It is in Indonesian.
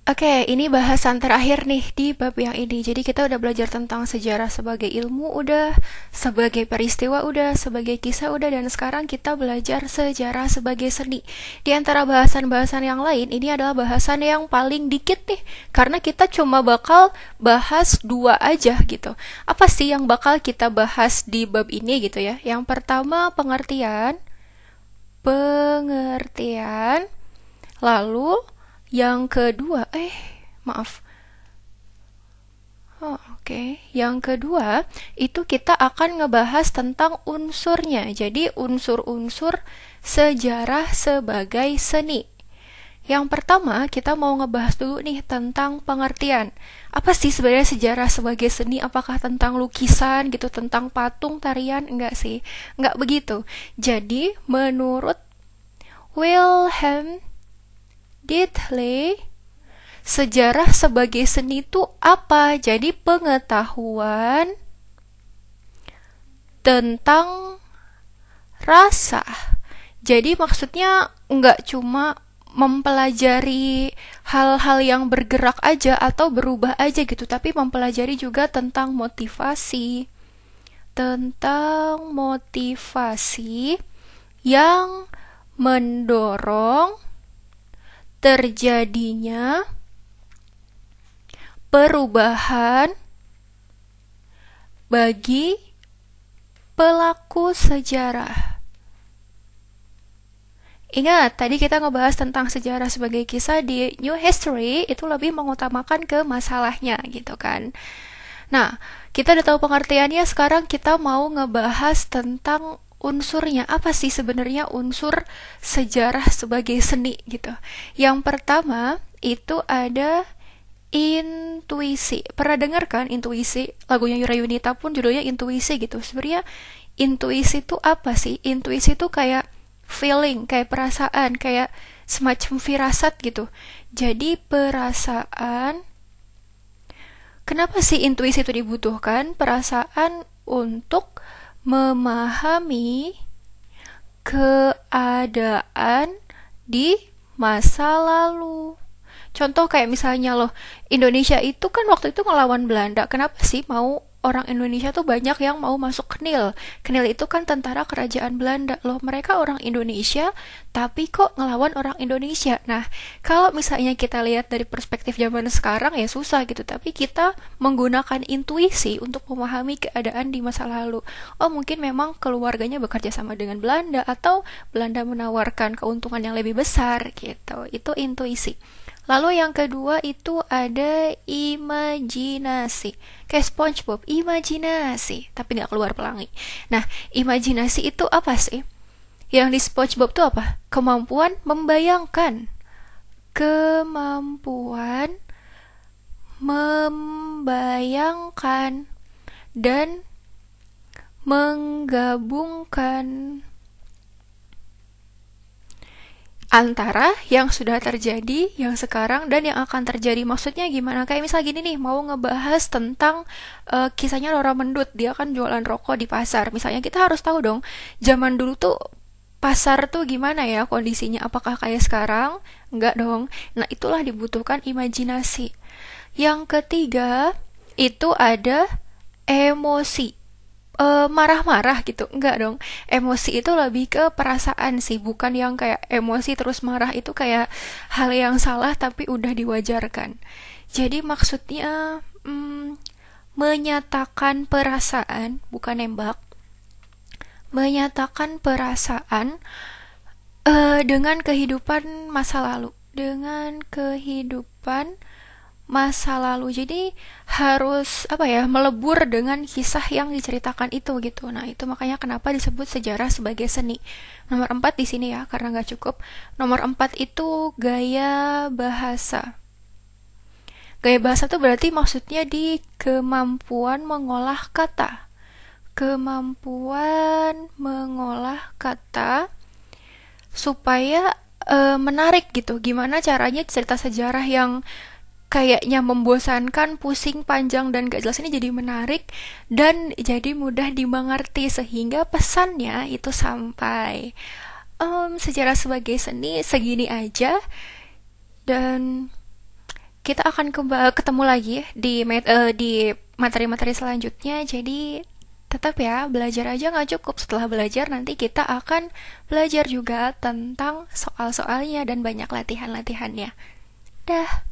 Oke, ini bahasan terakhir nih di bab yang ini. Jadi kita udah belajar tentang sejarah sebagai ilmu udah, sebagai peristiwa udah, sebagai kisah udah, dan sekarang kita belajar sejarah sebagai seni. Di antara bahasan-bahasan yang lain, ini adalah bahasan yang paling dikit nih, karena kita cuma bakal bahas dua aja gitu. Apa sih yang bakal kita bahas di bab ini gitu ya? Yang pertama pengertian, pengertian, lalu yang kedua, maaf. Oke. Yang kedua, itu kita akan ngebahas tentang unsurnya. Jadi, unsur-unsur sejarah sebagai seni. Yang pertama, kita mau ngebahas dulu nih tentang pengertian. Apa sih sebenarnya sejarah sebagai seni? Apakah tentang lukisan gitu, tentang patung, tarian? Enggak sih. Enggak begitu. Jadi, menurut Wilhelm Dietheley, sejarah sebagai seni itu apa? Jadi pengetahuan tentang rasa. Jadi maksudnya nggak cuma mempelajari hal-hal yang bergerak aja atau berubah aja gitu, tapi mempelajari juga tentang motivasi. Tentang motivasi yang mendorong terjadinya perubahan bagi pelaku sejarah. Ingat, tadi kita ngebahas tentang sejarah sebagai kisah. Di New History itu lebih mengutamakan ke masalahnya gitu kan. Nah, kita udah tahu pengertiannya, sekarang kita mau ngebahas tentang unsurnya. Apa sih sebenarnya unsur sejarah sebagai seni gitu. Yang pertama, itu ada intuisi. Pernah dengar kan intuisi? Lagunya Yura Yunita pun judulnya intuisi gitu. Sebenarnya intuisi itu apa sih? Intuisi itu kayak feeling, kayak perasaan, kayak semacam firasat gitu. Jadi perasaan. Kenapa sih intuisi itu dibutuhkan? Perasaan untuk memahami keadaan di masa lalu. Contoh kayak misalnya loh, Indonesia itu kan waktu itu ngelawan Belanda. Kenapa sih mau orang Indonesia tuh banyak yang mau masuk KNIL? KNIL itu kan tentara kerajaan Belanda. Loh, mereka orang Indonesia, tapi kok ngelawan orang Indonesia? Nah, kalau misalnya kita lihat dari perspektif zaman sekarang ya susah gitu. Tapi kita menggunakan intuisi untuk memahami keadaan di masa lalu. Oh, mungkin memang keluarganya bekerja sama dengan Belanda, atau Belanda menawarkan keuntungan yang lebih besar gitu. Itu intuisi. Lalu yang kedua itu ada imajinasi. Kayak SpongeBob, imajinasi. Tapi nggak keluar pelangi. Nah, imajinasi itu apa sih? Yang di SpongeBob itu apa? Kemampuan membayangkan. Kemampuan membayangkan dan menggabungkan antara yang sudah terjadi, yang sekarang, dan yang akan terjadi. Maksudnya gimana? Kayak misal gini nih, mau ngebahas tentang kisahnya Laura Mendut. Dia kan jualan rokok di pasar. Misalnya kita harus tahu dong, zaman dulu tuh pasar tuh gimana ya kondisinya? Apakah kayak sekarang? Enggak dong. Nah, itulah dibutuhkan imajinasi. Yang ketiga, itu ada emosi. Marah-marah gitu, enggak dong. Emosi itu lebih ke perasaan sih, bukan yang kayak emosi terus marah. Itu kayak hal yang salah tapi udah diwajarkan. Jadi maksudnya menyatakan perasaan, bukan nembak. Menyatakan perasaan dengan kehidupan masa lalu, dengan kehidupan masa lalu. Jadi harus apa ya, melebur dengan kisah yang diceritakan itu gitu. Nah, itu makanya kenapa disebut sejarah sebagai seni. Nomor 4 di sini ya, karena nggak cukup. Nomor 4 itu gaya bahasa. Gaya bahasa itu berarti maksudnya di kemampuan mengolah kata. Kemampuan mengolah kata supaya menarik gitu. Gimana caranya cerita sejarah yang kayaknya membosankan, pusing, panjang, dan gak jelas ini jadi menarik dan jadi mudah dimengerti sehingga pesannya itu sampai. Sejarah sebagai seni segini aja, dan kita akan ketemu lagi di materi-materi selanjutnya. Jadi tetap ya, belajar aja nggak cukup. Setelah belajar nanti kita akan belajar juga tentang soal-soalnya dan banyak latihan-latihannya. Dah.